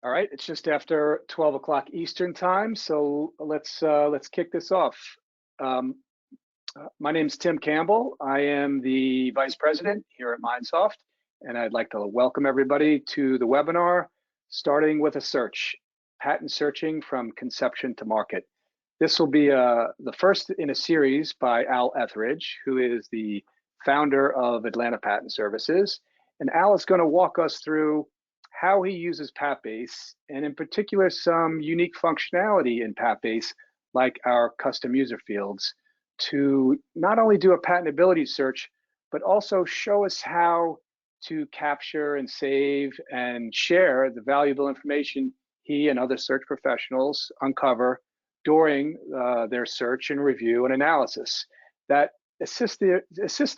All right, it's just after 12 o'clock Eastern time, so let's kick this off. Um, my name's Tim Campbell. I am the Vice President here at Mindsoft, and I'd like to welcome everybody to the webinar, starting with a search, patent searching from conception to market. This will be the first in a series by Al Etheridge, who is the founder of Atlanta Patent Services. And Al is going to walk us through how he uses PatBase, and in particular, some unique functionality in PatBase, like our custom user fields, to not only do a patentability search, but also show us how to capture and save and share the valuable information he and other search professionals uncover during their search and review and analysis that assist the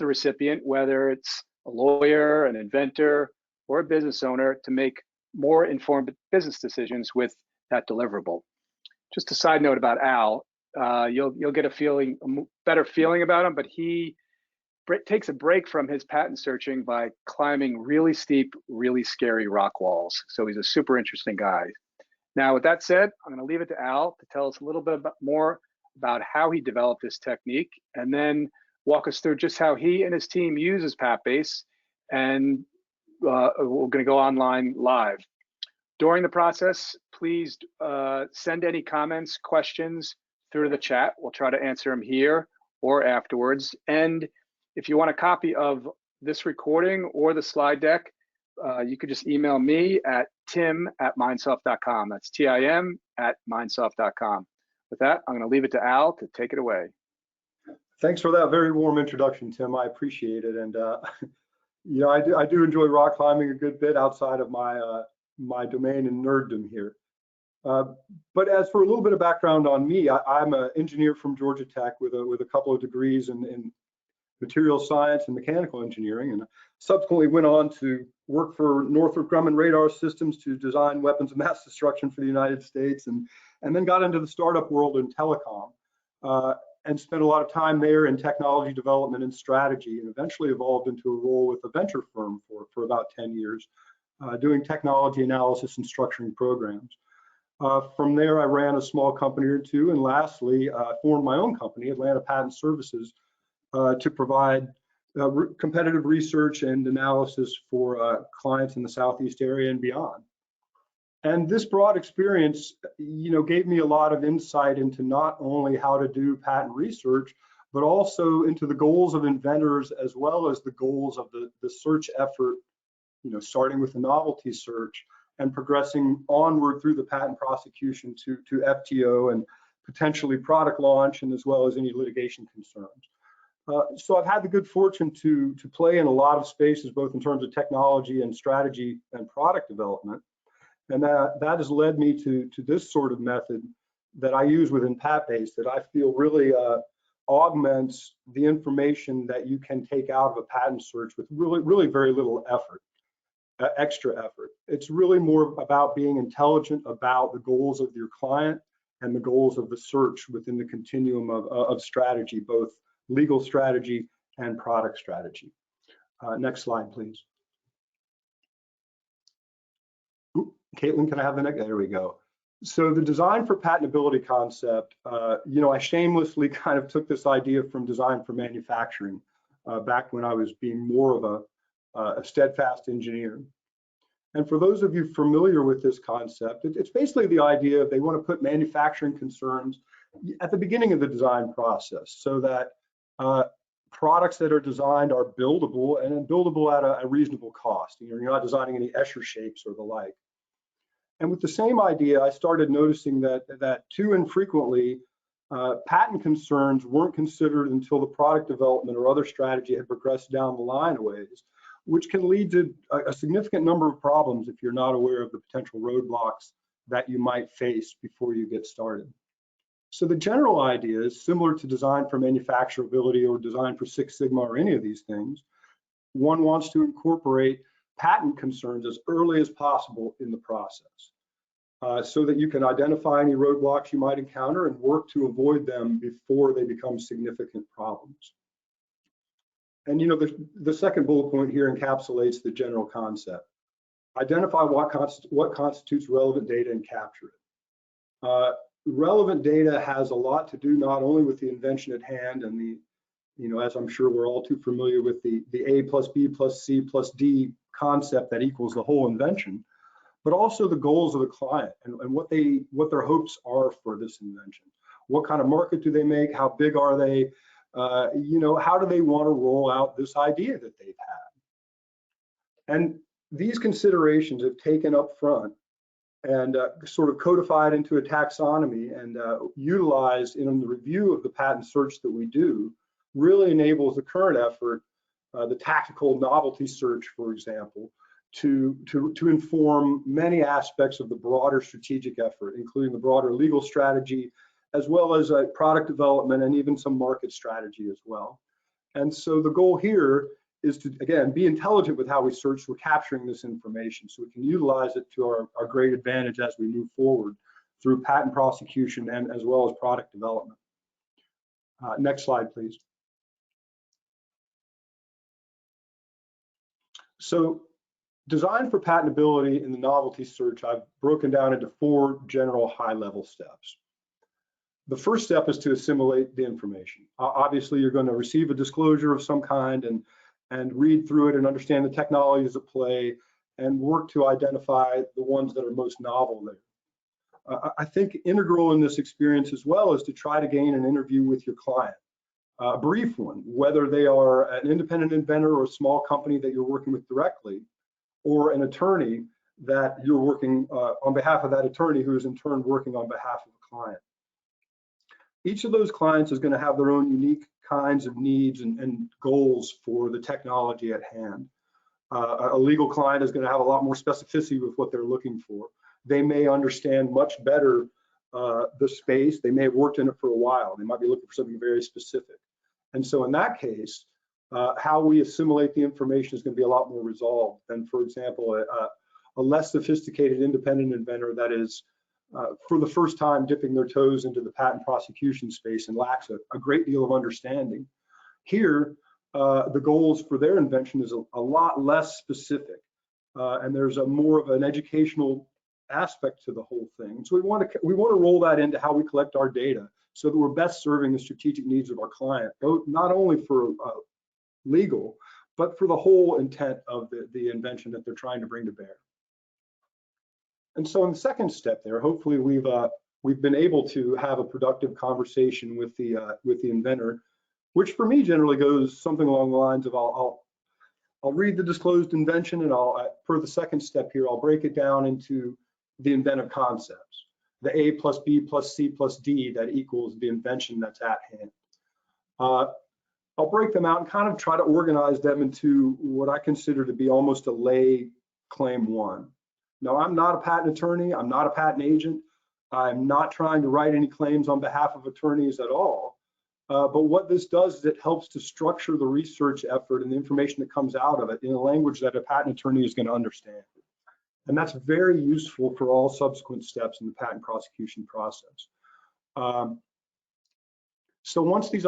recipient, whether it's a lawyer, an inventor, or a business owner, to make more informed business decisions with that deliverable. Just a side note about Al, you'll get a better feeling about him, but he takes a break from his patent searching by climbing really steep, really scary rock walls. So he's a super interesting guy. Now, with that said, I'm going to leave it to Al to tell us a little bit more about how he developed this technique, and then walk us through just how he and his team uses PatBase, and we're going to go online live. During the process, please send any comments, questions through the chat. We'll try to answer them here or afterwards. And if you want a copy of this recording or the slide deck, you could just email me at tim@mindsoft.com. That's tim@mindsoft.com. With that, I'm going to leave it to Al to take it away. Thanks for that very warm introduction, Tim. I appreciate it. And you know, I do enjoy rock climbing a good bit outside of my my domain and nerddom here. But as for a little bit of background on me, I'm an engineer from Georgia Tech with a couple of degrees in material science and mechanical engineering, and subsequently went on to work for Northrop Grumman Radar Systems to design weapons of mass destruction for the United States, and then got into the startup world in telecom, and spent a lot of time there in technology development and strategy, and eventually evolved into a role with a venture firm for about 10 years, doing technology analysis and structuring programs. From there, I ran a small company or two, and lastly, formed my own company, Atlanta Patent Services, to provide competitive research and analysis for clients in the Southeast area and beyond. And this broad experience, you know, gave me a lot of insight into not only how to do patent research, but also into the goals of inventors, as well as the goals of the search effort, you know, starting with the novelty search and progressing onward through the patent prosecution to FTO and potentially product launch, and as well as any litigation concerns. So I've had the good fortune to play in a lot of spaces, both in terms of technology and strategy and product development. And that has led me to this sort of method that I use within PatBase that I feel really augments the information that you can take out of a patent search with really very little effort, extra effort. It's really more about being intelligent about the goals of your client and the goals of the search within the continuum of strategy, both legal strategy and product strategy. Next slide, please. Caitlin, can I have the next? There we go. So the design for patentability concept, you know, I shamelessly kind of took this idea from design for manufacturing back when I was being more of a steadfast engineer. And for those of you familiar with this concept, it's basically the idea of they want to put manufacturing concerns at the beginning of the design process, so that products that are designed are buildable, and buildable at a reasonable cost. You know, you're not designing any Escher shapes or the like. And with the same idea, I started noticing that too infrequently, patent concerns weren't considered until the product development or other strategy had progressed down the line a ways, which can lead to a significant number of problems if you're not aware of the potential roadblocks that you might face before you get started. So the general idea is similar to design for manufacturability or design for Six Sigma or any of these things. One wants to incorporate patent concerns as early as possible in the process, so that you can identify any roadblocks you might encounter and work to avoid them before they become significant problems. And you know, the second bullet point here encapsulates the general concept. identify what constitutes relevant data and capture it. Relevant data has a lot to do not only with the invention at hand and the, as I'm sure we're all too familiar with, the A plus B plus C plus D concept that equals the whole invention, but also the goals of the client and what their hopes are for this invention. What kind of market do they make? How big are they? How do they want to roll out this idea that they've had? And these considerations have taken up front and sort of codified into a taxonomy and utilized in the review of the patent search that we do, really enables the current effort, the tactical novelty search, for example, to inform many aspects of the broader strategic effort, including the broader legal strategy, as well as product development and even some market strategy as well. And so the goal here is to, again, be intelligent with how we search. We're capturing this information so we can utilize it to our great advantage as we move forward through patent prosecution and as well as product development. Next slide, please. So design for patentability in the novelty search, I've broken down into 4 general high-level steps. The first step is to assimilate the information. Obviously, you're going to receive a disclosure of some kind and read through it and understand the technologies at play and work to identify the ones that are most novel there. I think integral in this experience as well is to try to gain an interview with your client, a brief one, whether they are an independent inventor or a small company that you're working with directly, or an attorney that you're working on behalf of that attorney who is in turn working on behalf of the client. Each of those clients is going to have their own unique kinds of needs and goals for the technology at hand. A legal client is going to have a lot more specificity with what they're looking for. They may understand much better the space. They may have worked in it for a while. They might be looking for something very specific. And so in that case, how we assimilate the information is going to be a lot more resolved than, for example, a less sophisticated independent inventor that is for the first time dipping their toes into the patent prosecution space and lacks a great deal of understanding. Here, the goals for their invention is a lot less specific, and there's more of an educational aspect to the whole thing. So we want to roll that into how we collect our data so that we're best serving the strategic needs of our client, both not only for legal, but for the whole intent of the invention that they're trying to bring to bear. And so in the second step there, hopefully we've been able to have a productive conversation with the inventor, which for me generally goes something along the lines of I'll read the disclosed invention and per the second step here, I'll break it down into the inventive concepts, the A plus B plus C plus D that equals the invention that's at hand. I'll break them out and kind of try to organize them into what I consider to be almost a lay claim 1. Now, I'm not a patent attorney. I'm not a patent agent. I'm not trying to write any claims on behalf of attorneys at all. But what this does is it helps to structure the research effort and the information that comes out of it in a language that a patent attorney is going to understand. And that's very useful for all subsequent steps in the patent prosecution process. So once these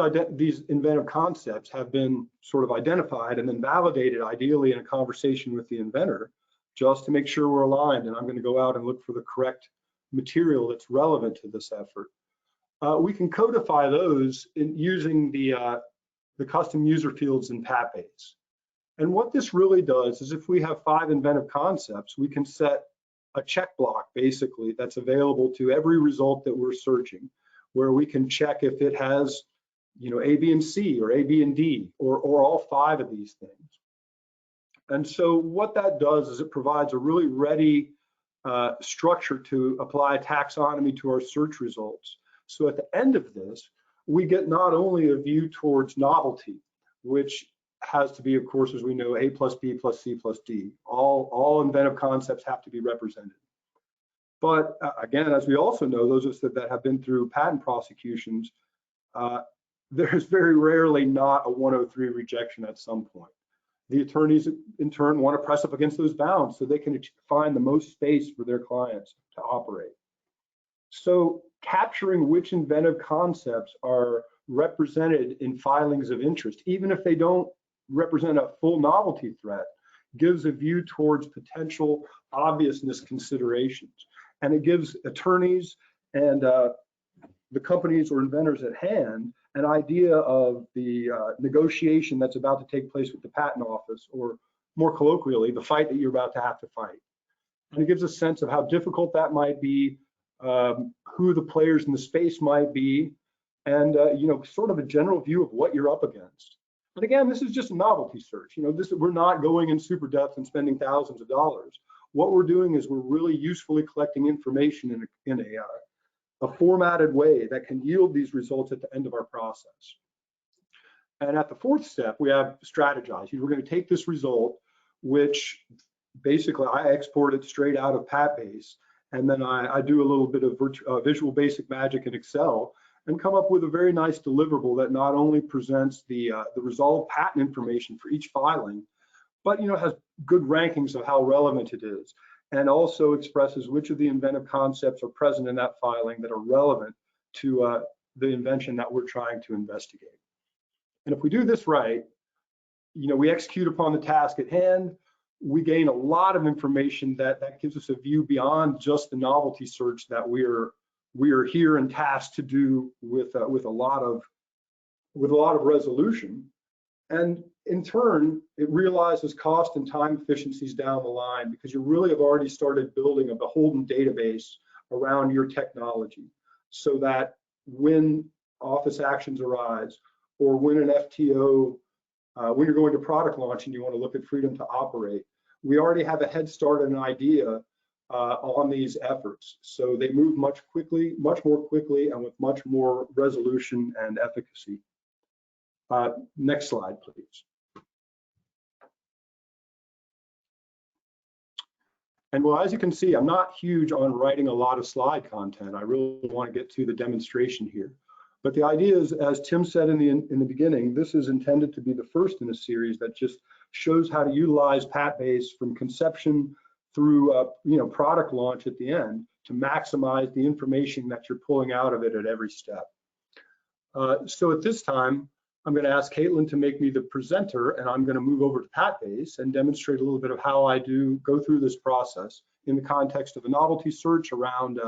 inventive concepts have been sort of identified and then validated, ideally in a conversation with the inventor, just to make sure we're aligned, and I'm going to go out and look for the correct material that's relevant to this effort. We can codify those using the custom user fields in PatBase. And what this really does is if we have 5 inventive concepts, we can set a check block basically that's available to every result that we're searching, where we can check if it has, A, B, and C, or A, B, and D, or all 5 of these things. And so what that does is it provides a really ready structure to apply a taxonomy to our search results. So at the end of this, we get not only a view towards novelty, which has to be, of course, as we know, A plus B plus C plus D. All inventive concepts have to be represented. But again, as we also know, those of us that have been through patent prosecutions, there's very rarely not a 103 rejection at some point. The attorneys in turn want to press up against those bounds so they can find the most space for their clients to operate. So capturing which inventive concepts are represented in filings of interest, even if they don't represent a full novelty threat, gives a view towards potential obviousness considerations. And it gives attorneys and the companies or inventors at hand an idea of the negotiation that's about to take place with the patent office, or more colloquially, the fight that you're about to have to fight. And it gives a sense of how difficult that might be, who the players in the space might be, and sort of a general view of what you're up against. And again, this is just a novelty search. We're not going in super depth and spending thousands of dollars. What we're doing is we're really usefully collecting information in a formatted way that can yield these results at the end of our process. And at the fourth step, we have strategize. We're going to take this result, which basically I export it straight out of PatBase, and then I do a little bit of Visual Basic magic in Excel and come up with a very nice deliverable that not only presents the resolved patent information for each filing, but has good rankings of how relevant it is, and also expresses which of the inventive concepts are present in that filing that are relevant to the invention that we're trying to investigate. And if we do this right, we execute upon the task at hand, we gain a lot of information that gives us a view beyond just the novelty search that we are here and tasked to do with a lot of resolution. And in turn, it realizes cost and time efficiencies down the line, because you really have already started building a beholden database around your technology, so that when office actions arise, or when an FTO, when you're going to product launch and you want to look at freedom to operate, we already have a head start and an idea on these efforts. So they move much more quickly, and with much more resolution and efficacy. Next slide, please. And well, as you can see, I'm not huge on writing a lot of slide content. I really want to get to the demonstration here. But the idea is, as Tim said in the beginning, this is intended to be the first in a series that just shows how to utilize PatBase from conception through product launch at the end to maximize the information that you're pulling out of it at every step. So at this time, I'm going to ask Caitlin to make me the presenter, and I'm going to move over to PatBase and demonstrate a little bit of how I go through this process in the context of a novelty search around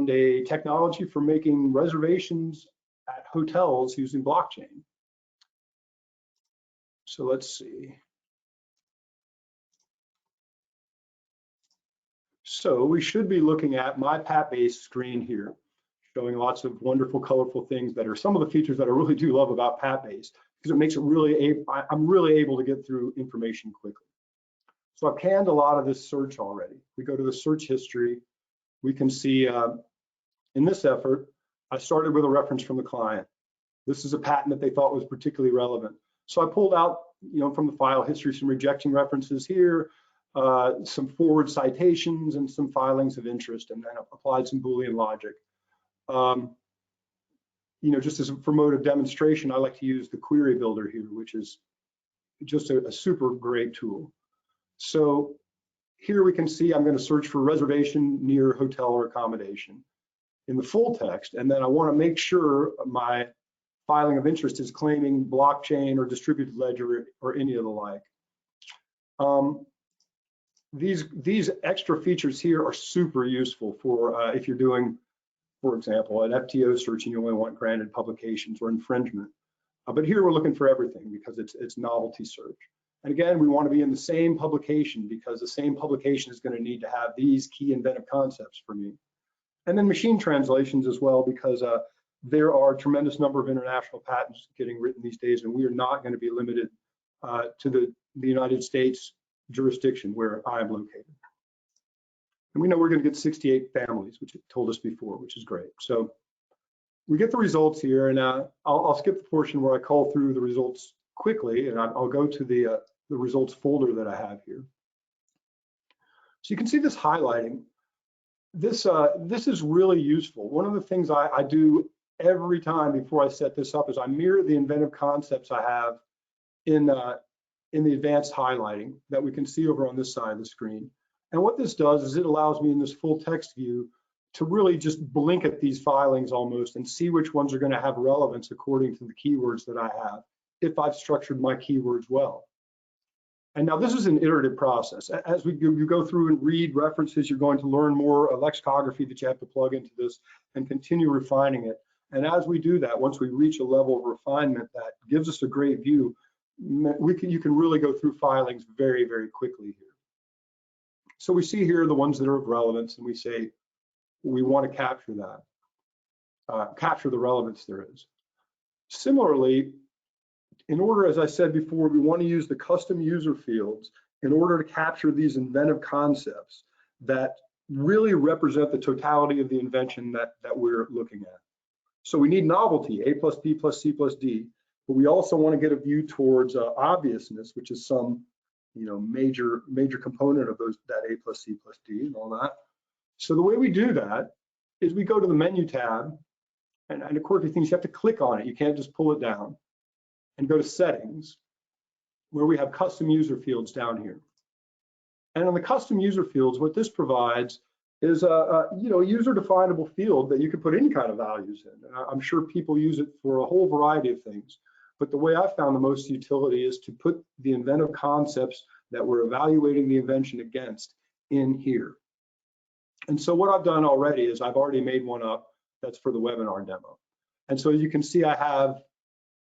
a technology for making reservations at hotels using blockchain. So let's see. So we should be looking at my PatBase screen here, showing lots of wonderful, colorful things that are some of the features that I really do love about PatBase, because it makes it I'm really able to get through information quickly. So I've canned a lot of this search already. We go to the search history. We can see in this effort, I started with a reference from the client. This is a patent that they thought was particularly relevant. So I pulled out, from the file history, some rejecting references here, some forward citations, and some filings of interest, and then applied some Boolean logic. Just as for mode of demonstration, I like to use the query builder here, which is just a super great tool. So here we can see I'm going to search for reservation near hotel or accommodation in the full text, and then I want to make sure my filing of interest is claiming blockchain or distributed ledger or any of the like. These extra features here are super useful for if you're doing, for example, an FTO search and you only want granted publications or infringement. But here we're looking for everything because it's novelty search. And again, we want to be in the same publication, because the same publication is going to need to have these key inventive concepts for me. And then machine translations as well, because there are a tremendous number of international patents getting written these days, and we are not going to be limited to the United States jurisdiction where I am located. And we know we're going to get 68 families, which it told us before, which is great. So we get the results here, and I'll skip the portion where I call through the results quickly, and I'll go to the results folder that I have here. So you can see this highlighting. This is really useful. One of the things I do every time before I set this up is I mirror the inventive concepts I have in the advanced highlighting that we can see over on this side of the screen. And what this does is it allows me in this full text view to really just blink at these filings almost and see which ones are going to have relevance according to the keywords that I have, if I've structured my keywords well. And now this is an iterative process. As you go through and read references, you're going to learn more lexicography that you have to plug into this and continue refining it. And as we do that, once we reach a level of refinement that gives us a great view, you can really go through filings very, very quickly here. So we see here the ones that are of relevance, and we say we want to capture that, capture the relevance there is. Similarly, in order, as I said before, we want to use the custom user fields in order to capture these inventive concepts that really represent the totality of the invention that we're looking at. So we need novelty, A plus B plus C plus D, but we also want to get a view towards obviousness, which is some, major component of that A plus C plus D and all that. So the way we do that is we go to the menu tab, and the quirky thing is you have to click on it. You can't just pull it down, and go to settings, where we have custom user fields down here. And on the custom user fields, what this provides is a user definable field that you can put any kind of values in. I'm sure people use it for a whole variety of things, but the way I found the most utility is to put the inventive concepts that we're evaluating the invention against in here. And so what I've done already is I've already made one up that's for the webinar demo. And so you can see I have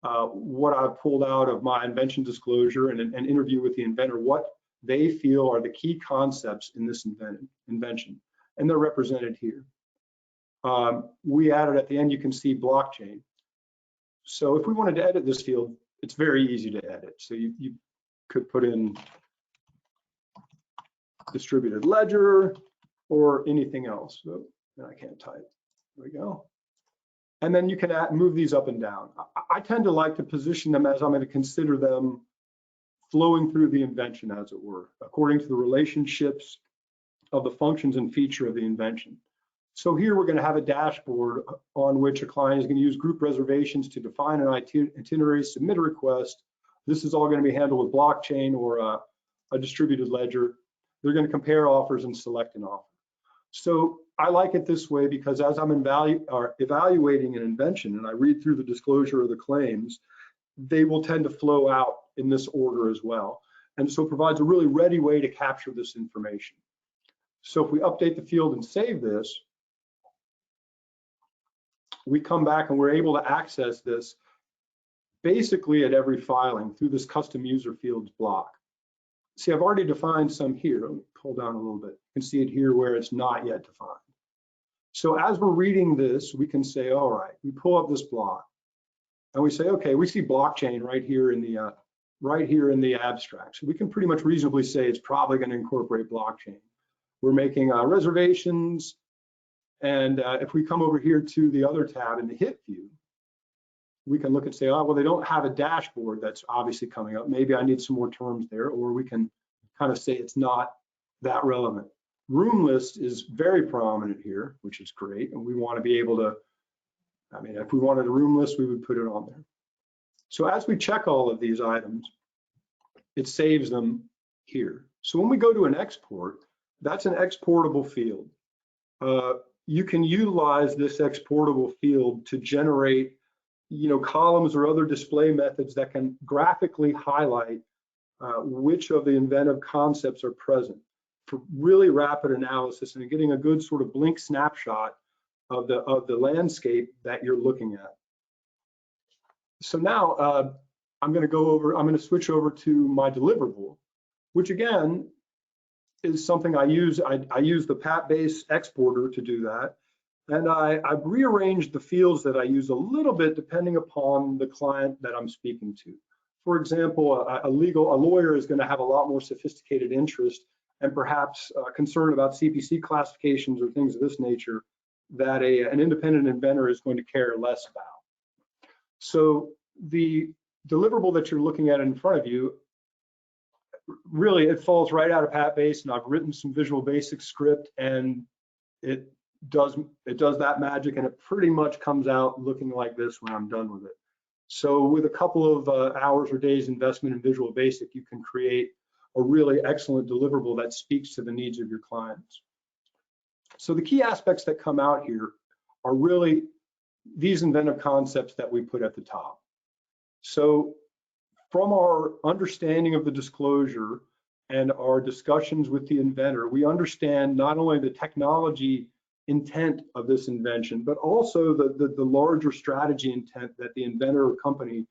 what I've pulled out of my invention disclosure and an interview with the inventor, what they feel are the key concepts in this invention, and they're represented here. We added at the end, you can see blockchain. So if we wanted to edit this field, it's very easy to edit. So you could put in distributed ledger or anything else. So I can't type. There we go. And then you can move these up and down. I tend to like to position them as I'm going to consider them flowing through the invention, as it were, according to the relationships of the functions and feature of the invention. So here we're going to have a dashboard on which a client is going to use group reservations to define an itinerary, submit a request. This is all going to be handled with blockchain or a distributed ledger. They're going to compare offers and select an offer. So I like it this way because as I'm evaluating an invention and I read through the disclosure of the claims, they will tend to flow out in this order as well. And so it provides a really ready way to capture this information. So if we update the field and save this, we come back and we're able to access this basically at every filing through this custom user fields block. See, I've already defined some here. Let me pull down a little bit. You can see it here where it's not yet defined. So as we're reading this, we can say, all right, we pull up this block and we say, okay, we see blockchain right here in the abstract. So we can pretty much reasonably say it's probably going to incorporate blockchain. We're making reservations. And if we come over here to the other tab in the hit view, we can look and say, oh, well, they don't have a dashboard that's obviously coming up. Maybe I need some more terms there, or we can kind of say it's not that relevant. Room list is very prominent here, which is great. And we want to be able to, I mean, if we wanted a room list, we would put it on there. So as we check all of these items, it saves them here. So when we go to an export, that's an exportable field. You can utilize this exportable field to generate columns or other display methods that can graphically highlight which of the inventive concepts are present for really rapid analysis and getting a good sort of blink snapshot of the landscape that you're looking at. So now I'm going to switch over to my deliverable, which again is something I use. I use the PAT-based exporter to do that. And I've rearranged the fields that I use a little bit depending upon the client that I'm speaking to. For example, a lawyer is going to have a lot more sophisticated interest and perhaps concern about CPC classifications or things of this nature that an independent inventor is going to care less about. So the deliverable that you're looking at in front of you, really it falls right out of PAT-based, and I've written some Visual Basic script, and it does that magic, and it pretty much comes out looking like this when I'm done with it. So with a couple of hours or days investment in Visual Basic, you can create a really excellent deliverable that speaks to the needs of your clients. So the key aspects that come out here are really these inventive concepts that we put at the top. So from our understanding of the disclosure and our discussions with the inventor, we understand not only the technology intent of this invention, but also the larger strategy intent that the inventor or company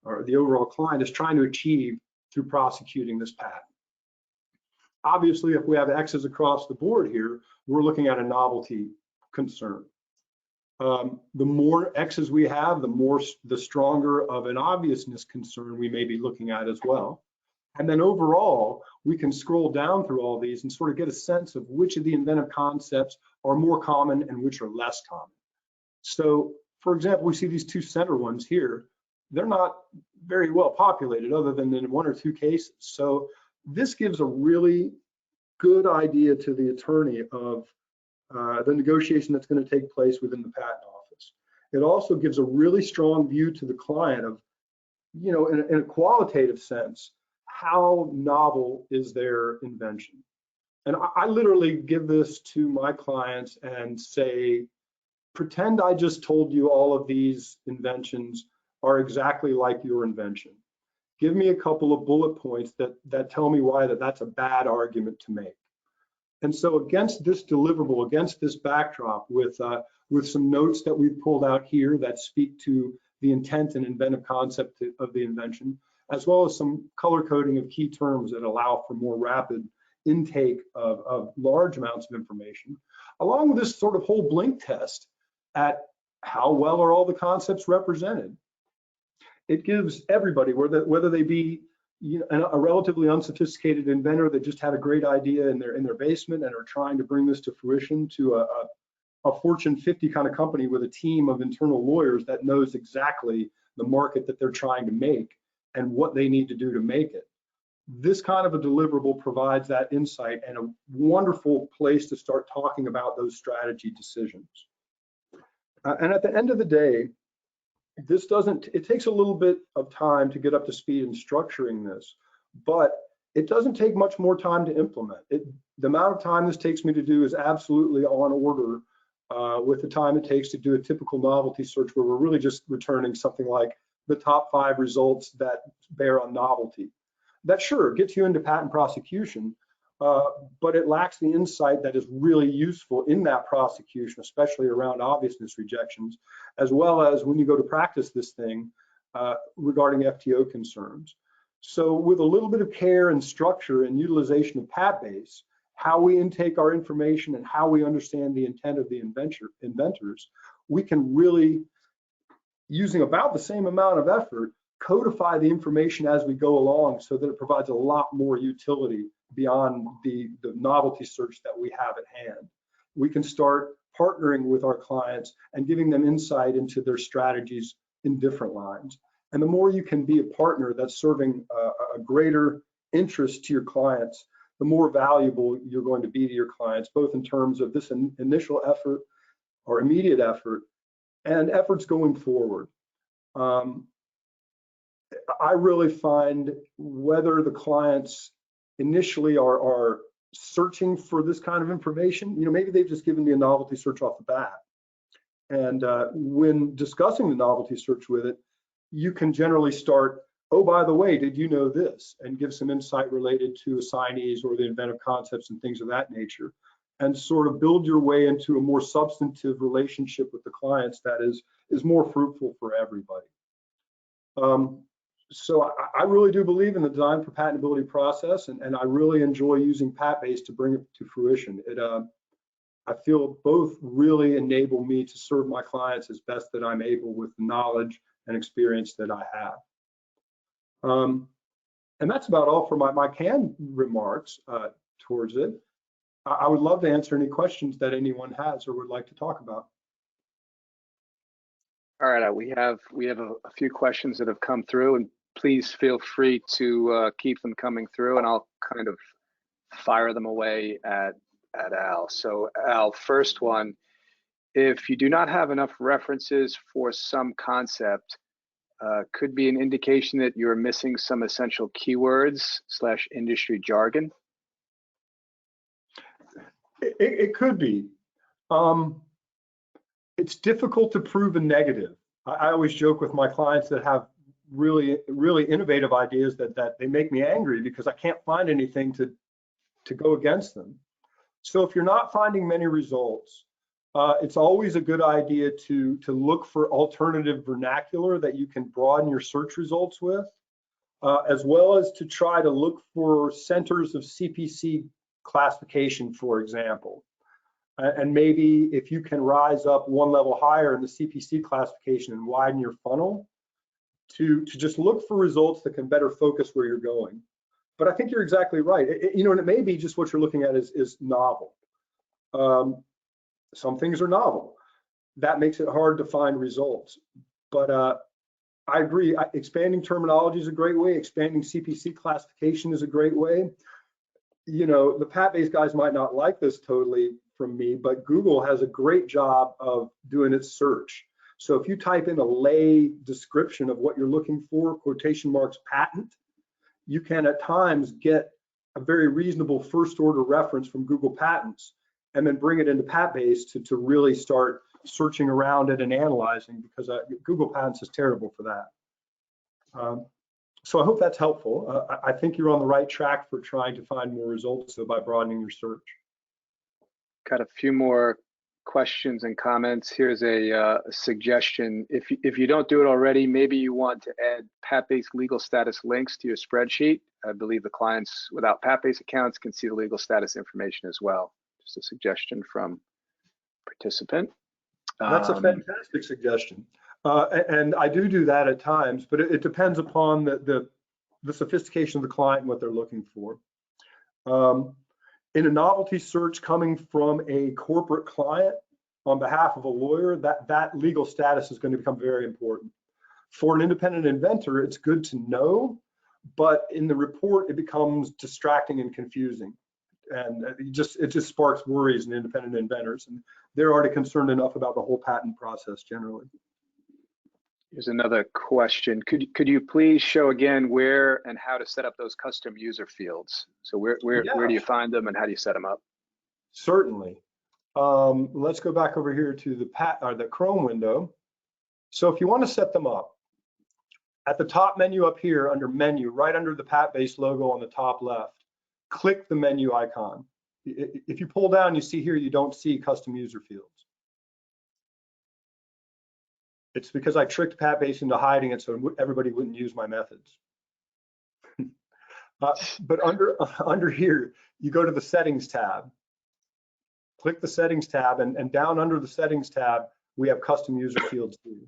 or the overall client is trying to achieve through prosecuting this patent. Obviously, if we have X's across the board here, we're looking at a novelty concern. The more X's we have, the stronger of an obviousness concern we may be looking at as well. And then overall, we can scroll down through all these and sort of get a sense of which of the inventive concepts are more common and which are less common. So, for example, we see these two center ones here. They're not very well populated other than in 1 or 2 cases. So this gives a really good idea to the attorney of the negotiation that's going to take place within the patent office. It also gives a really strong view to the client of, you know, in a qualitative sense, how novel is their invention. And I literally give this to my clients and say, pretend I just told you all of these inventions are exactly like your invention. Give me a couple of bullet points that tell me why that's a bad argument to make. And so against this deliverable, against this backdrop, with some notes that we've pulled out here that speak to the intent and inventive concept of the invention, as well as some color coding of key terms that allow for more rapid intake of large amounts of information, along with this sort of whole blink test at how well are all the concepts represented. It gives everybody, whether they be, you know, a relatively unsophisticated inventor that just had a great idea in their basement and are trying to bring this to fruition, to a Fortune 50 kind of company with a team of internal lawyers that knows exactly the market that they're trying to make and what they need to do to make it. This kind of a deliverable provides that insight and a wonderful place to start talking about those strategy decisions. And at the end of the day, it takes a little bit of time to get up to speed in structuring this, but it doesn't take much more time to implement. The amount of time this takes me to do is absolutely on order with the time it takes to do a typical novelty search, where we're really just returning something like the top 5 results that bear on novelty. That sure gets you into patent prosecution, but it lacks the insight that is really useful in that prosecution, especially around obviousness rejections, as well as when you go to practice this thing regarding FTO concerns. So with a little bit of care and structure and utilization of PatBase, how we intake our information and how we understand the intent of the inventors, we can really, using about the same amount of effort, codify the information as we go along so that it provides a lot more utility beyond the novelty search that we have at hand. We can start partnering with our clients and giving them insight into their strategies in different lines. And the more you can be a partner that's serving a greater interest to your clients, the more valuable you're going to be to your clients, both in terms of this initial effort or immediate effort and efforts going forward. I really find whether the clients initially are searching for this kind of information, you know, maybe they've just given me a novelty search off the bat. And when discussing the novelty search with it, you can generally start, oh, by the way, did you know this? And give some insight related to assignees or the inventive concepts and things of that nature, and sort of build your way into a more substantive relationship with the clients that is more fruitful for everybody. So I really do believe in the design for patentability process, and I really enjoy using PatBase to bring it to fruition. I feel both really enable me to serve my clients as best that I'm able with the knowledge and experience that I have. And that's about all for my canned remarks towards it. I would love to answer any questions that anyone has or would like to talk about. All right, we have a few questions that have come through, and please feel free to keep them coming through, and I'll kind of fire them away at Al. So Al, first one, if you do not have enough references for some concept, could be an indication that you're missing some essential keywords / industry jargon? It could be. It's difficult to prove a negative. I always joke with my clients that have really innovative ideas that they make me angry because I can't find anything to go against them. So if you're not finding many results, it's always a good idea to look for alternative vernacular that you can broaden your search results with, as well as to try to look for centers of CPC classification, for example. And maybe if you can rise up one level higher in the CPC classification and widen your funnel to just look for results that can better focus where you're going. But I think you're exactly right. You know, and it may be just what you're looking at is novel. Some things are novel. That makes it hard to find results. But I agree, expanding terminology is a great way. Expanding CPC classification is a great way. You know, the Pat-based guys might not like this totally from me, but Google has a great job of doing its search. So if you type in a lay description of what you're looking for, quotation marks patent, you can at times get a very reasonable first order reference from Google Patents and then bring it into Pat-based to really start searching around it and analyzing, because Google Patents is terrible for that. So I hope that's helpful. I think you're on the right track for trying to find more results by broadening your search. Got a few more questions and comments. Here's a suggestion. If you don't do it already, maybe you want to add Pat-based legal status links to your spreadsheet. I believe the clients without Pat-based accounts can see the legal status information as well. Just a suggestion from participant. That's a fantastic suggestion. And I do that at times, but it depends upon the sophistication of the client and what they're looking for. In a novelty search coming from a corporate client on behalf of a lawyer, that legal status is going to become very important. For an independent inventor, it's good to know, but in the report, it becomes distracting and confusing. And it just sparks worries in independent inventors. And they're already concerned enough about the whole patent process generally. Here's another question. Could you please show again where and how to set up those custom user fields? So where do you find them and how do you set them up? Certainly. Let's go back over here to the Chrome window. So if you want to set them up, at the top menu up here under menu, right under the Pat-based logo on the top left, click the menu icon. If you pull down, you see here you don't see custom user fields. It's because I tricked Pat-based into hiding it so everybody wouldn't use my methods. But under here, you go to the settings tab. Click the settings tab, and down under the settings tab, we have custom user fields too.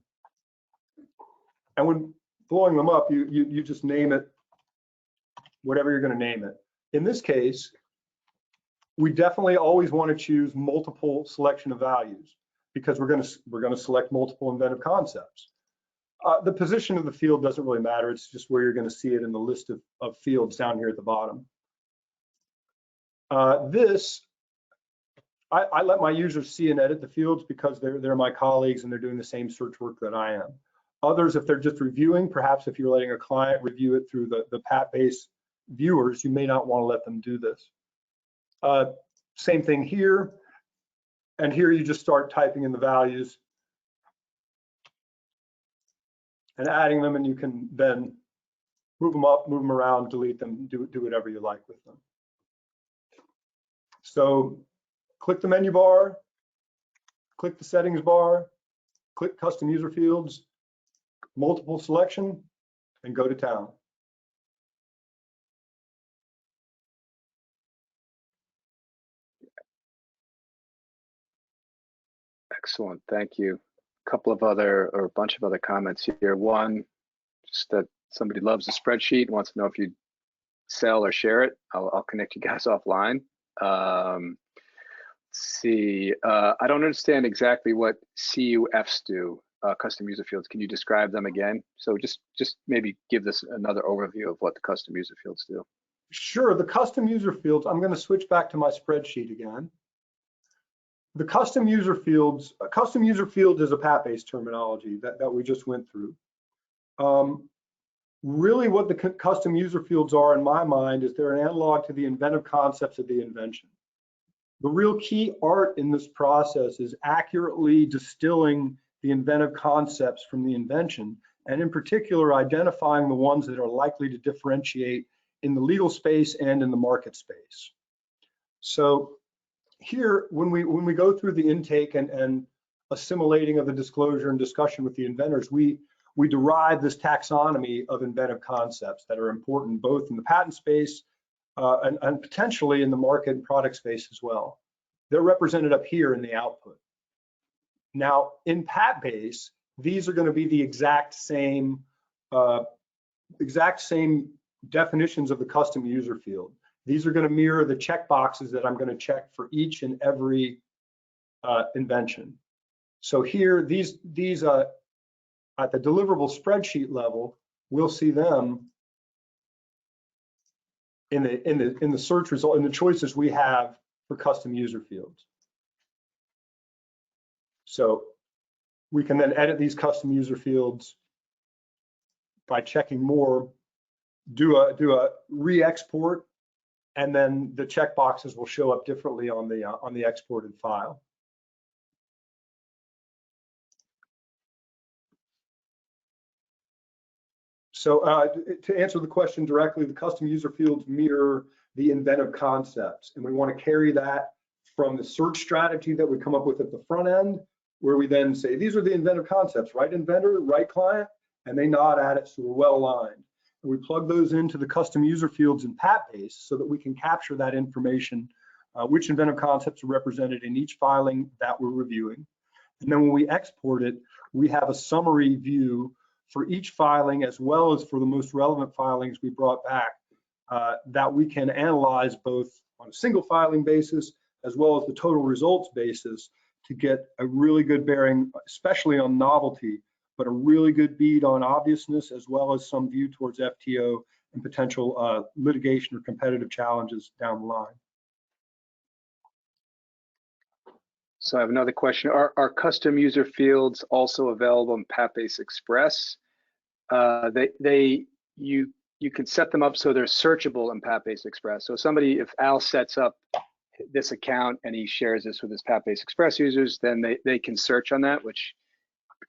And when blowing them up, you just name it whatever you're going to name it. In this case, we definitely always want to choose multiple selection of values, because we're going to select multiple inventive concepts. The position of the field doesn't really matter. It's just where you're going to see it in the list of fields down here at the bottom. I let my users see and edit the fields because they're my colleagues and they're doing the same search work that I am. Others, if they're just reviewing, perhaps if you're letting a client review it through the Pat-based viewers, you may not want to let them do this. Same thing here. And here you just start typing in the values and adding them, and you can then move them up, move them around, delete them, do whatever you like with them. So click the menu bar, click the settings bar, click custom user fields, multiple selection, and go to town. Excellent, thank you. A couple of other, or a bunch of other comments here. One, just that somebody loves the spreadsheet, wants to know if you sell or share it. I'll connect you guys offline. Let's see, I don't understand exactly what CUFs do, custom user fields. Can you describe them again? So just maybe give this another overview of what the custom user fields do. Sure, the custom user fields, I'm going to switch back to my spreadsheet again. The custom user fields, a custom user field is a Pat-based terminology that we just went through. Really what the custom user fields are, in my mind, is they're an analog to the inventive concepts of the invention. The real key art in this process is accurately distilling the inventive concepts from the invention and in particular, identifying the ones that are likely to differentiate in the legal space and in the market space. So here, when we go through the intake and assimilating of the disclosure and discussion with the inventors, we derive this taxonomy of inventive concepts that are important both in the patent space and potentially in the market and product space as well. They're represented up here in the output. Now, in PatBase, these are going to be the exact same definitions of the custom user field. These are going to mirror the checkboxes that I'm going to check for each and every invention. So here, these at the deliverable spreadsheet level, we'll see them in the search result, in the choices we have for custom user fields. So we can then edit these custom user fields by checking more, do a re-export, and then the checkboxes will show up differently on the exported file. So to answer the question directly, the custom user fields mirror the inventive concepts, and we want to carry that from the search strategy that we come up with at the front end, where we then say, these are the inventive concepts, right inventor, right client, and they nod at it, so we're well aligned. And we plug those into the custom user fields in PatBase so that we can capture that information, which inventive concepts are represented in each filing that we're reviewing. And then when we export it, we have a summary view for each filing, as well as for the most relevant filings we brought back, that we can analyze both on a single filing basis, as well as the total results basis, to get a really good bearing, especially on novelty, but a really good bead on obviousness, as well as some view towards FTO and potential litigation or competitive challenges down the line. So I have another question. Are custom user fields also available in PatBase Express? You can set them up so they're searchable in PatBase Express. So if Al sets up this account and he shares this with his PatBase Express users, then they can search on that, which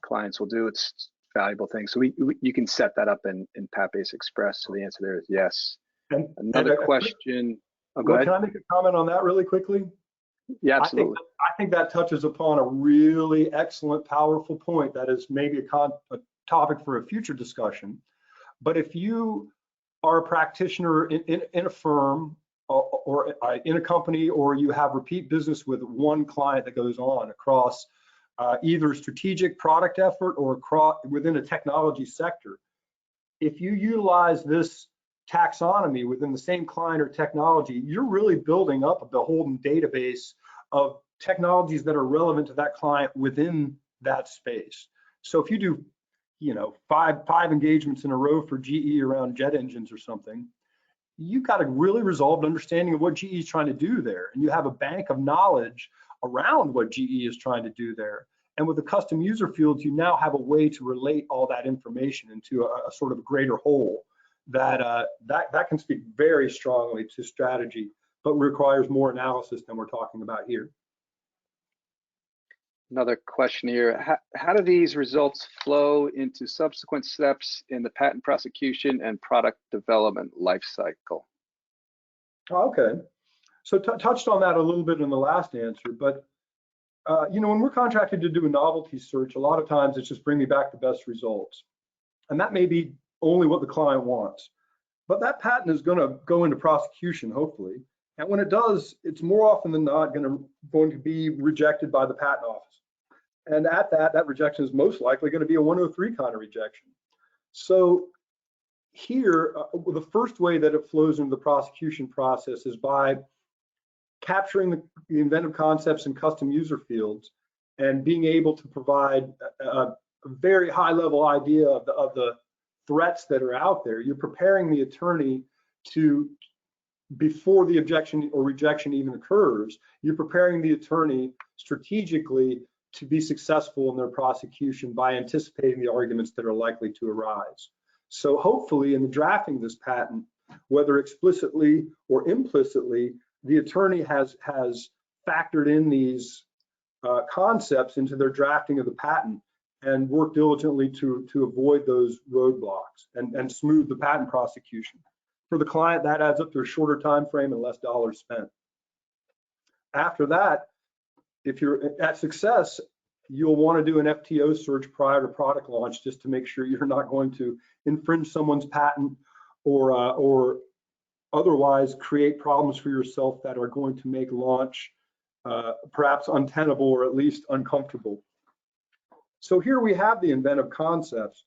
clients will do. It's a valuable thing. So you can set that up in PatBase Express. So the answer there is yes. Another question. Oh, go ahead. Can I make a comment on that really quickly? Yeah, absolutely. I think that touches upon a really excellent, powerful point that is maybe a topic for a future discussion. But if you are a practitioner in a firm or in a company, or you have repeat business with one client that goes on across either strategic product effort or within a technology sector, if you utilize this taxonomy within the same client or technology, you're really building up a beholden database of technologies that are relevant to that client within that space. So if you do, five engagements in a row for GE around jet engines or something, you've got a really resolved understanding of what GE is trying to do there, and you have a bank of knowledge around what GE is trying to do there. And with the custom user fields, you now have a way to relate all that information into a sort of greater whole that can speak very strongly to strategy, but requires more analysis than we're talking about here. Another question here. How do these results flow into subsequent steps in the patent prosecution and product development lifecycle? Okay, so touched on that a little bit in the last answer, but when we're contracted to do a novelty search, a lot of times it's just bring me back the best results. And that may be only what the client wants. But that patent is going to go into prosecution, hopefully. And when it does, it's more often than not going to be rejected by the patent office. And at that rejection is most likely going to be a 103 kind of rejection. So here, the first way that it flows into the prosecution process is by capturing the inventive concepts and custom user fields and being able to provide a very high level idea of the threats that are out there. You're preparing the attorney to, before the objection or rejection even occurs, you're preparing the attorney strategically to be successful in their prosecution by anticipating the arguments that are likely to arise. So hopefully in the drafting of this patent, whether explicitly or implicitly, the attorney has factored in these concepts into their drafting of the patent and work diligently to avoid those roadblocks and smooth the patent prosecution. For the client, that adds up to a shorter time frame and less dollars spent. After that, if you're at success, you'll want to do an FTO search prior to product launch just to make sure you're not going to infringe someone's patent or otherwise create problems for yourself that are going to make launch perhaps untenable or at least uncomfortable. So here we have the inventive concepts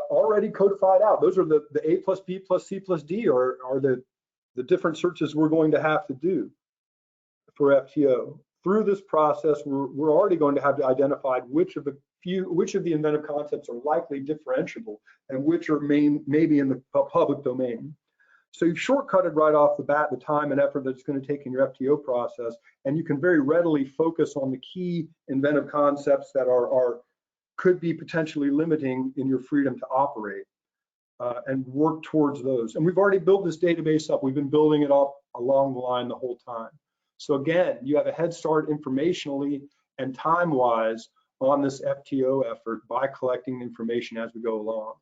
already codified out. Those are the A plus B plus C plus D are the different searches we're going to have to do for FTO. Through this process, we're already going to have to identify which of the inventive concepts are likely differentiable and which are maybe in the public domain. So you've shortcutted right off the bat the time and effort that's going to take in your FTO process, and you can very readily focus on the key inventive concepts that could be potentially limiting in your freedom to operate, and work towards those. And we've already built this database up. We've been building it up along the line the whole time. So again, you have a head start informationally and time-wise on this FTO effort by collecting information as we go along.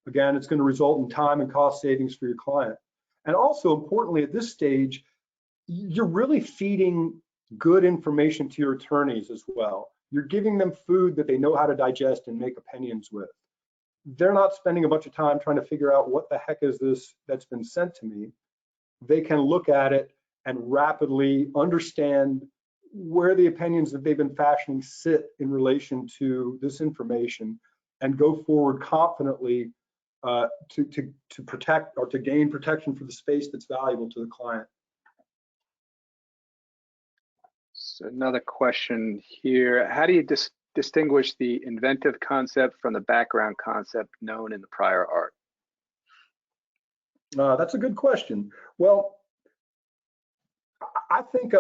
Again, it's going to result in time and cost savings for your client. And also importantly, at this stage, you're really feeding good information to your attorneys as well. You're giving them food that they know how to digest and make opinions with. They're not spending a bunch of time trying to figure out what the heck is this that's been sent to me. They can look at it and rapidly understand where the opinions that they've been fashioning sit in relation to this information and go forward confidently to protect or to gain protection for the space that's valuable to the client. So another question here. How do you distinguish the inventive concept from the background concept known in the prior art? That's a good question. Well, I think,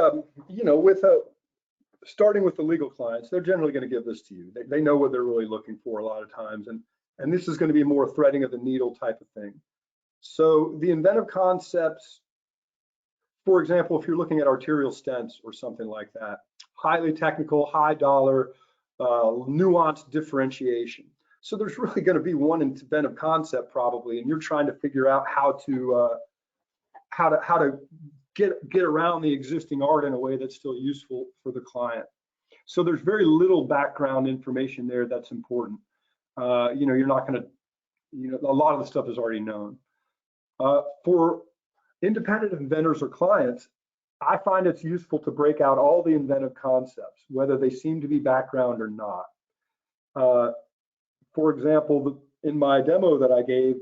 starting with the legal clients, they're generally going to give this to you. They know what they're really looking for a lot of times, and this is going to be more threading of the needle type of thing. So the inventive concepts, for example, if you're looking at arterial stents or something like that, highly technical, high dollar, nuanced differentiation. So there's really going to be one inventive concept probably, and you're trying to figure out how to get around the existing art in a way that's still useful for the client. So there's very little background information there that's important. You're not going to, a lot of the stuff is already known. For independent inventors or clients, I find it's useful to break out all the inventive concepts, whether they seem to be background or not. For example, in my demo that I gave,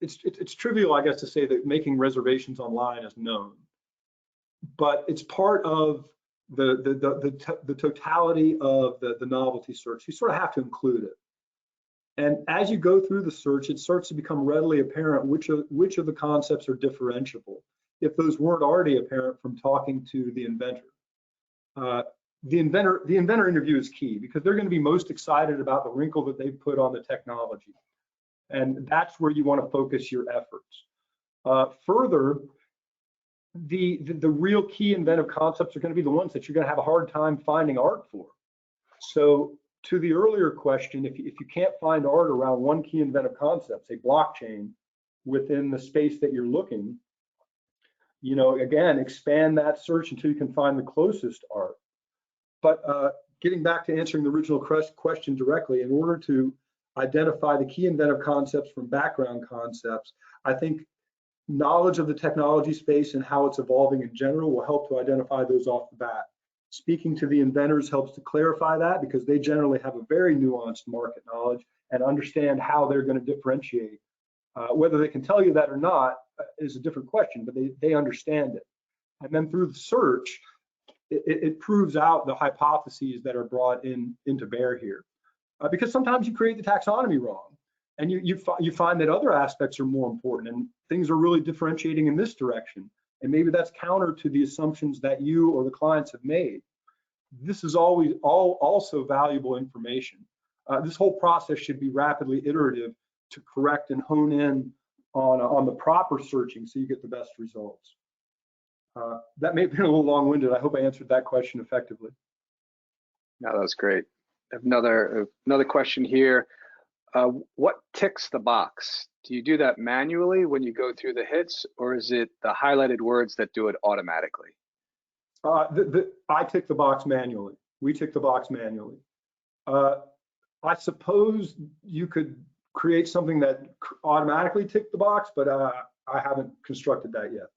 it's trivial, I guess, to say that making reservations online is known, but it's part of the totality of the novelty search. You sort of have to include it. And as you go through the search, it starts to become readily apparent which of the concepts are differentiable, if those weren't already apparent from talking to the inventor. The inventor interview is key because they're going to be most excited about the wrinkle that they put on the technology. And that's where you want to focus your efforts. Further, the real key inventive concepts are going to be the ones that you're going to have a hard time finding art for. So to the earlier question, if you can't find art around one key inventive concept, say blockchain, within the space that you're looking, again, expand that search until you can find the closest art. But getting back to answering the original question directly, in order to identify the key inventive concepts from background concepts, I think knowledge of the technology space and how it's evolving in general will help to identify those off the bat. Speaking to the inventors helps to clarify that because they generally have a very nuanced market knowledge and understand how they're going to differentiate. Whether they can tell you that or not is a different question, but they understand it. And then through the search, it proves out the hypotheses that are brought into bear here. Because sometimes you create the taxonomy wrong, and you find that other aspects are more important, and things are really differentiating in this direction. And maybe that's counter to the assumptions that you or the clients have made. This is always also valuable information. This whole process should be rapidly iterative to correct and hone in on the proper searching so you get the best results. That may have been a little long-winded. I hope I answered that question effectively. No, that was great. Another question here. What ticks the box? Do you do that manually when you go through the hits, or is it the highlighted words that do it automatically? I tick the box manually. We tick the box manually. I suppose you could create something that automatically tick the box, but I haven't constructed that yet.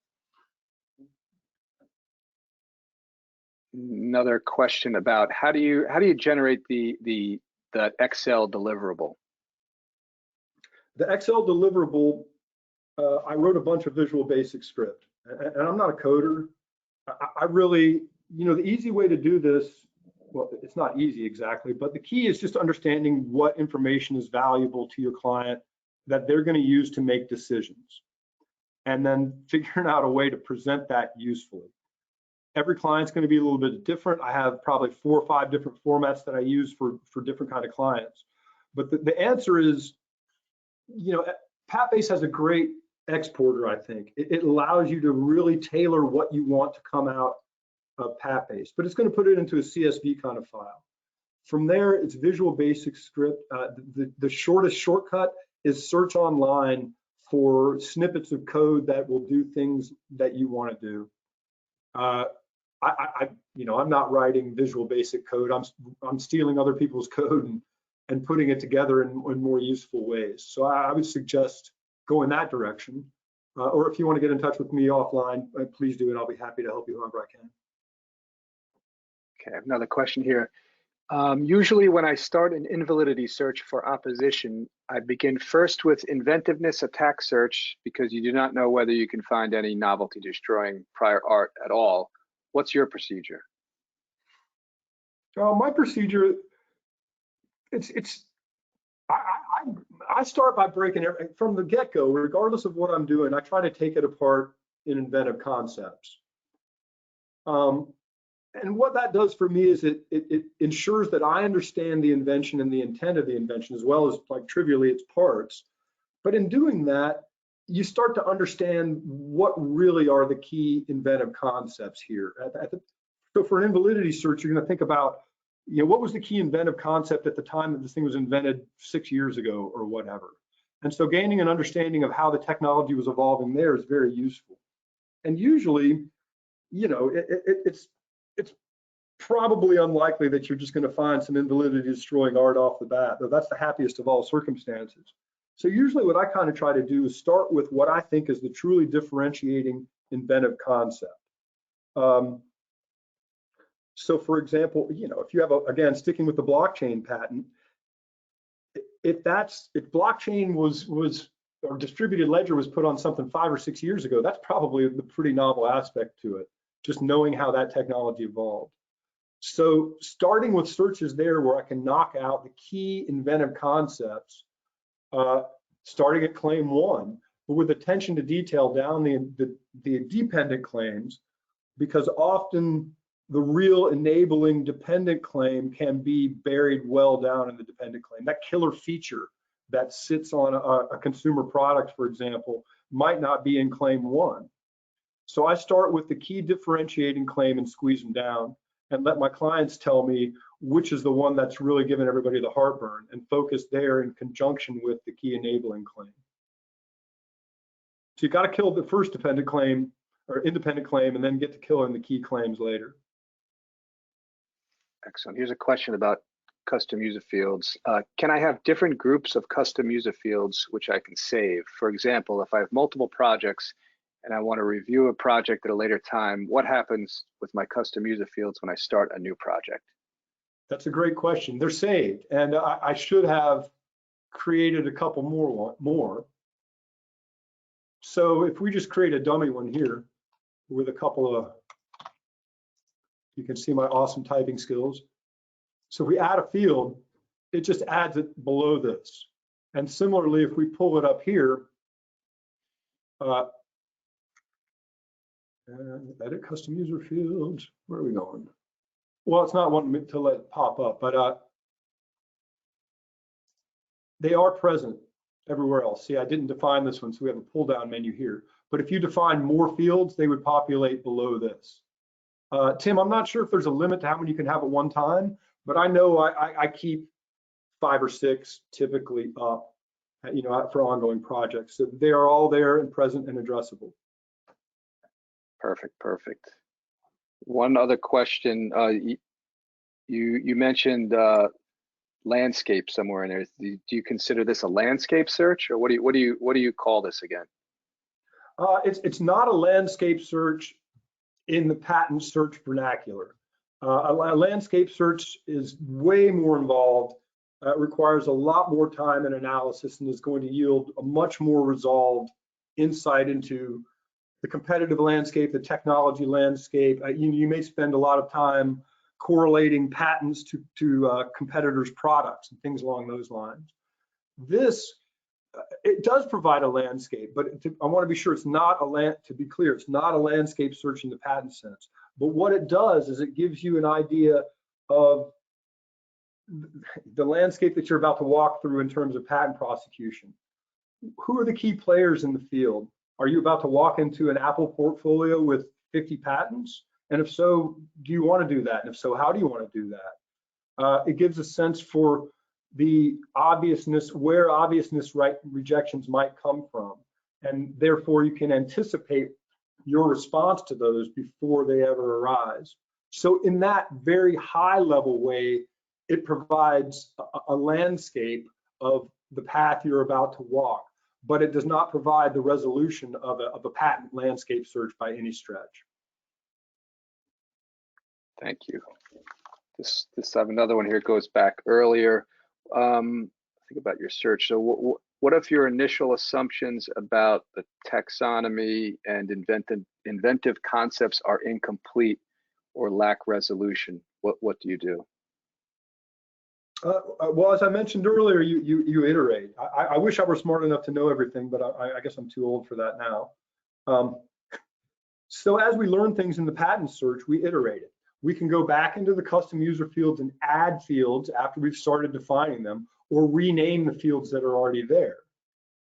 Another question about how do you generate the Excel deliverable? The Excel deliverable, I wrote a bunch of Visual Basic script, and I'm not a coder. I really, the easy way to do this, well, it's not easy exactly, but the key is just understanding what information is valuable to your client that they're going to use to make decisions, and then figuring out a way to present that usefully. Every client's going to be a little bit different. I have probably 4 or 5 different formats that I use for different kind of clients. But the answer is, PatBase has a great exporter, I think. It allows you to really tailor what you want to come out of PatBase, but it's going to put it into a CSV kind of file. From there, it's Visual Basic script. The shortest shortcut is search online for snippets of code that will do things that you want to do. I'm not writing Visual Basic code. I'm stealing other people's code and putting it together in more useful ways. So I would suggest go in that direction. Or if you want to get in touch with me offline, please do, and I'll be happy to help you however I can. Okay, another question here. Usually when I start an invalidity search for opposition, I begin first with inventiveness attack search because you do not know whether you can find any novelty destroying prior art at all. What's your procedure? My procedure, I start by breaking it from the get-go, regardless of what I'm doing. I try to take it apart in inventive concepts. And what that does for me is it ensures that I understand the invention and the intent of the invention, as well as, like, trivially its parts. But in doing that, you start to understand what really are the key inventive concepts here. So for an invalidity search, you're going to think about, what was the key inventive concept at the time that this thing was invented 6 years ago or whatever. And so gaining an understanding of how the technology was evolving there is very useful. And usually, it's probably unlikely that you're just going to find some invalidity destroying art off the bat, though that's the happiest of all circumstances. So usually what I kind of try to do is start with what I think is the truly differentiating inventive concept. So for example, if you have again, sticking with the blockchain patent, if blockchain was or distributed ledger was put on something 5 or 6 years ago, that's probably the pretty novel aspect to it, just knowing how that technology evolved. So starting with searches there where I can knock out the key inventive concepts, starting at claim 1, but with attention to detail down the dependent claims, because often the real enabling dependent claim can be buried well down in the dependent claim. That killer feature that sits on a consumer product, for example, might not be in claim 1. So I start with the key differentiating claim and squeeze them down and let my clients tell me which is the one that's really giving everybody the heartburn, and focus there in conjunction with the key enabling claim. So you got to kill the first dependent claim or independent claim and then get to killing the key claims later. Excellent. Here's a question about custom user fields. Can I have different groups of custom user fields which I can save? For example, if I have multiple projects and I want to review a project at a later time, what happens with my custom user fields when I start a new project? That's a great question. They're saved, and I should have created a couple more. So if we just create a dummy one here with a couple of, you can see my awesome typing skills. So if we add a field, it just adds it below this. And similarly, if we pull it up here, edit custom user fields, where are we going? Well, it's not one to let pop up, but they are present everywhere else. See, I didn't define this one, so we have a pull down menu here. But if you define more fields, they would populate below this. Tim, I'm not sure if there's a limit to how many you can have at one time, but I know I keep 5 or 6 typically up, for ongoing projects. So they are all there and present and addressable. Perfect, perfect. One other question. You mentioned landscape somewhere in there. Do you consider this a landscape search, or what do you call this again? It's not a landscape search in the patent search vernacular. A landscape search is way more involved. Requires a lot more time and analysis, and is going to yield a much more resolved insight into the competitive landscape, the technology landscape. You may spend a lot of time correlating patents to competitors' products and things along those lines. This, it does provide a landscape, but I want to be sure it's not to be clear, it's not a landscape search in the patent sense. But what it does is it gives you an idea of the landscape that you're about to walk through in terms of patent prosecution. Who are the key players in the field? Are you about to walk into an Apple portfolio with 50 patents? And if so, do you want to do that? And if so, how do you want to do that? It gives a sense for the obviousness, where obviousness rejections might come from. And therefore, you can anticipate your response to those before they ever arise. So in that very high level way, it provides a landscape of the path you're about to walk, but it does not provide the resolution of a patent landscape search by any stretch. Thank you. I have another one here. It goes back earlier. Think about your search. So what if your initial assumptions about the taxonomy and inventive concepts are incomplete or lack resolution? What do you do? Well, as I mentioned earlier, you iterate. I wish I were smart enough to know everything, but I guess I'm too old for that now. So as we learn things in the patent search, we iterate it. We can go back into the custom user fields and add fields after we've started defining them, or rename the fields that are already there.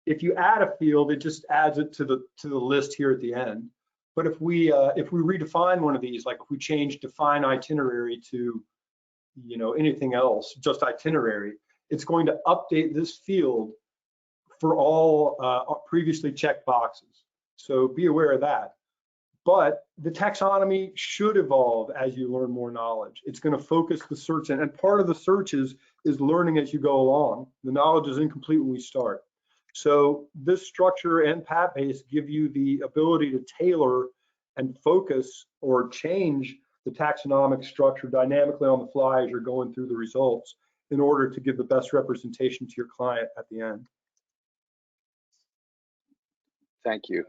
If you add a field, it just adds it to the list here at the end. But if we redefine one of these, like if we change define itinerary to anything else, just itinerary, it's going to update this field for all previously checked boxes. So be aware of that. But the taxonomy should evolve as you learn more knowledge. It's going to focus the search, and part of the search is learning as you go along. The knowledge is incomplete when we start. So this structure and PatBase give you the ability to tailor and focus or change the taxonomic structure dynamically on the fly as you're going through the results in order to give the best representation to your client at the end. Thank you.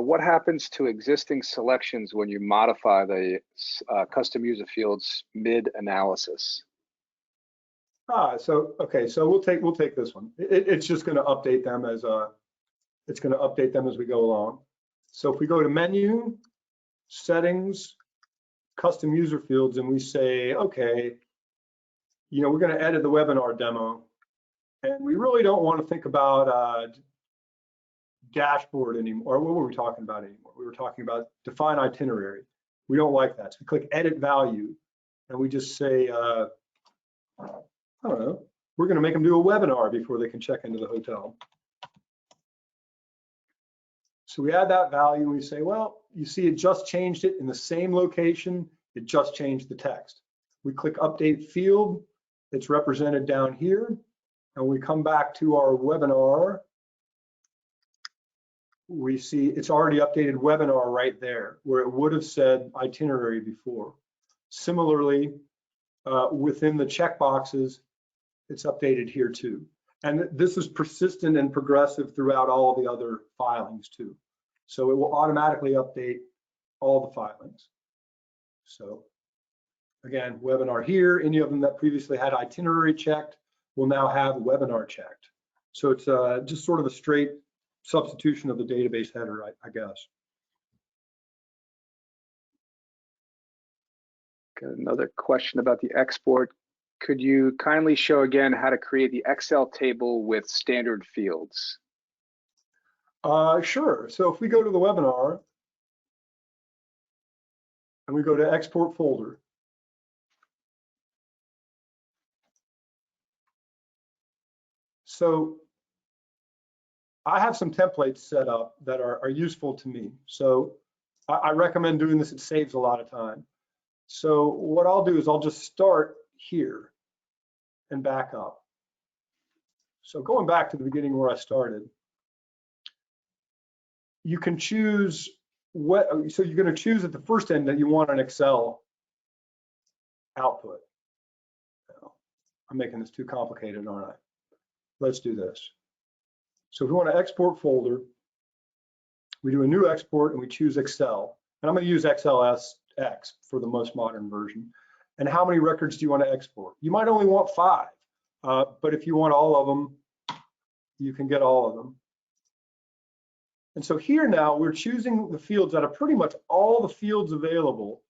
What happens to existing selections when you modify the custom user fields mid-analysis? So we'll take this one. It's just going to update them as we go along. So if we go to menu, settings, custom user fields, and we say, okay, we're going to edit the webinar demo, and we really don't want to think about dashboard anymore. Or what were we talking about anymore? We were talking about define itinerary. We don't like that. So we click edit value, and we just say, I don't know, we're going to make them do a webinar before they can check into the hotel. So we add that value and we say, well, you see it just changed it in the same location. It just changed the text. We click update field. It's represented down here. And we come back to our webinar. We see it's already updated webinar right there where it would have said itinerary before. Similarly, within the checkboxes, it's updated here too. And this is persistent and progressive throughout all the other filings too. So it will automatically update all the filings. So again, webinar here, any of them that previously had itinerary checked will now have webinar checked. So it's just sort of a straight substitution of the database header, I guess. Got another question about the export. Could you kindly show again how to create the Excel table with standard fields? Sure. So if we go to the webinar, and we go to export folder. So I have some templates set up that are useful to me. So I recommend doing this. It saves a lot of time. So what I'll do is I'll just start here and back up. So going back to the beginning where I started, you can choose what, so you're going to choose at the first end that you want an Excel output. I'm making this too complicated, aren't I? Let's do this. So if we want to export folder, we do a new export and we choose Excel. And I'm going to use XLSX for the most modern version. And how many records do you want to export? You might only want 5, but if you want all of them, you can get all of them. And so here now we're choosing the fields out of pretty much all the fields available.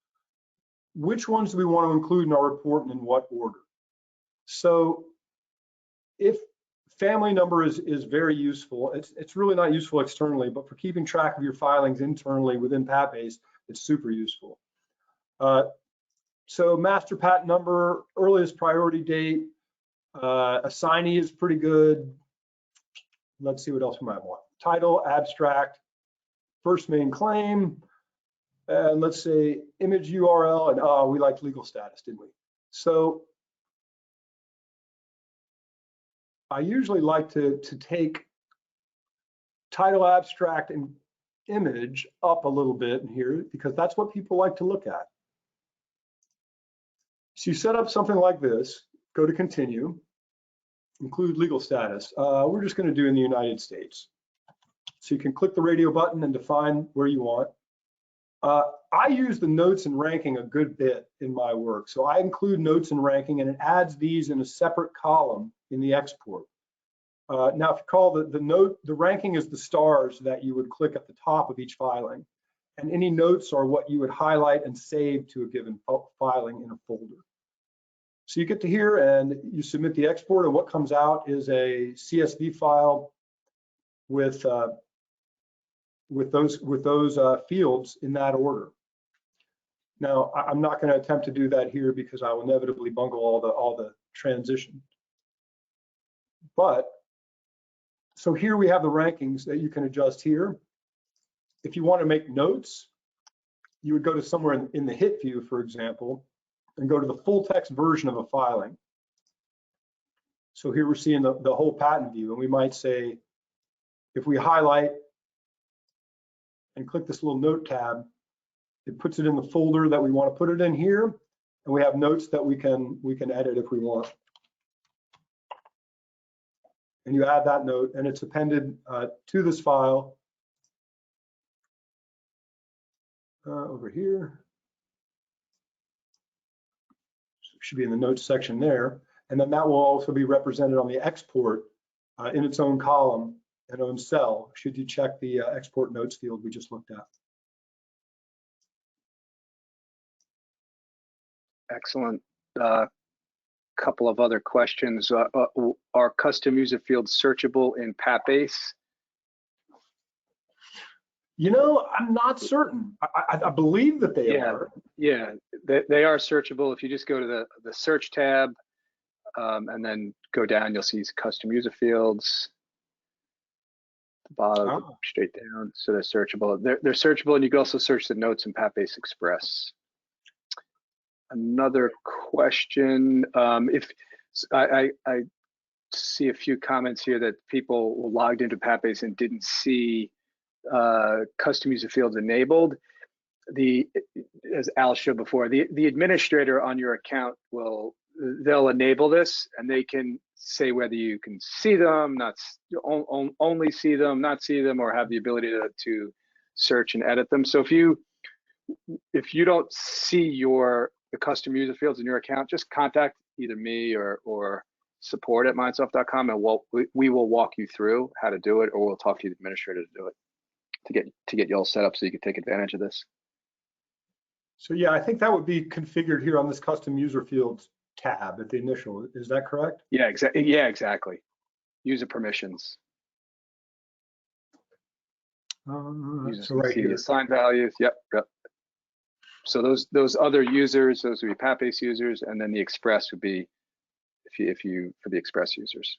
Which ones do we want to include in our report and in what order? So if family number is very useful, it's really not useful externally, but for keeping track of your filings internally within PatBase, it's super useful. So master patent number, earliest priority date, assignee is pretty good. Let's see what else we might want. Title, abstract, first main claim, and let's say image URL, and we liked legal status, didn't we? So I usually like to take title, abstract, and image up a little bit in here because that's what people like to look at. So you set up something like this, go to continue, include legal status. We're just going to do in the United States. So you can click the radio button and define where you want. I use the notes and ranking a good bit in my work. So I include notes and ranking, and it adds these in a separate column in the export. Now, if you call the ranking is the stars that you would click at the top of each filing, and any notes are what you would highlight and save to a given filing in a folder. So you get to here and you submit the export, and what comes out is a CSV file with those fields in that order. Now, I'm not going to attempt to do that here because I will inevitably bungle all the transition. But so here we have the rankings that you can adjust here. If you want to make notes, you would go to somewhere in the hit view, for example, and go to the full text version of a filing. So here we're seeing the whole patent view, and we might say, if we highlight and click this little note tab, it puts it in the folder that we want to put it in here, and we have notes that we can edit if we want. And you add that note, and it's appended to this file over here. So it should be in the notes section there, and then that will also be represented on the export in its own column and own cell, should you check the export notes field we just looked at. Excellent. Couple of other questions. Are custom user fields searchable in PatBase? You know, I'm not certain. I believe that they are. Yeah, they are searchable. If you just go to the search tab and then go down, you'll see custom user fields. The bottom, straight down, so they're searchable. They're searchable, and you can also search the notes in PatBase Express. Another question, if I see a few comments here that people logged into PatBase and didn't see custom user fields enabled. As Al showed before, the administrator on your account they'll enable this, and they can say whether you can see them, only see them, not see them, or have the ability to search and edit them. So if you don't see the custom user fields in your account, just contact either me or support@mindsoft.com, and we will walk you through how to do it, or we'll talk to the administrator to do it, to get you all set up so you can take advantage of this. So yeah, I think that would be configured here on this custom user fields tab at the initial. Is that correct? Yeah, exactly. Yeah, exactly. User permissions. So right here. Assigned values. Yep. So those other users, those would be PAP-based users, and then the Express would be if you for the Express users.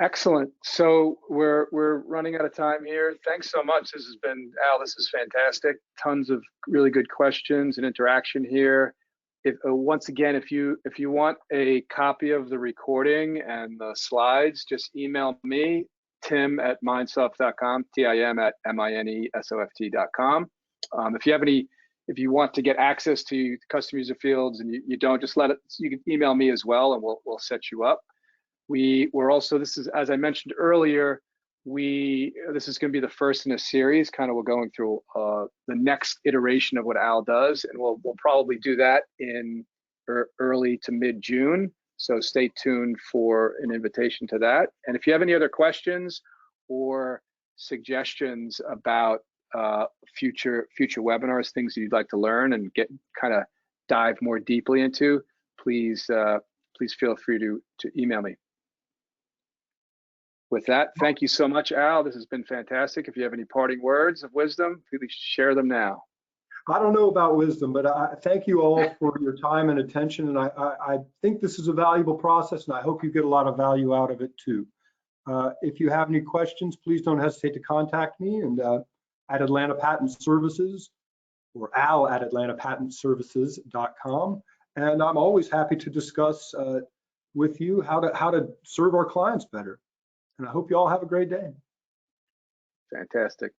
Excellent. So we're running out of time here. Thanks so much. This has been, Al, this is fantastic. Tons of really good questions and interaction here. If once again, if you want a copy of the recording and the slides, just email me, tim@minesoft.com, tim@minesoft.com. If you want to get access to custom user fields and you don't, just you can email me as well, and we'll set you up. We're also, this is, as I mentioned earlier, this is going to be the first in a series. Kind of, we're going through the next iteration of what Al does, and we'll probably do that in early to mid-June. So stay tuned for an invitation to that. And if you have any other questions or suggestions about future webinars, things that you'd like to learn and kind of dive more deeply into, please feel free to email me. With that, thank you so much, Al. This has been fantastic. If you have any parting words of wisdom, please share them now. I don't know about wisdom, but I thank you all for your time and attention. And I think this is a valuable process, and I hope you get a lot of value out of it too. If you have any questions, please don't hesitate to contact me and at Atlanta Patent Services, or al@atlantapatentservices.com. And I'm always happy to discuss with you how to serve our clients better. And I hope you all have a great day. Fantastic.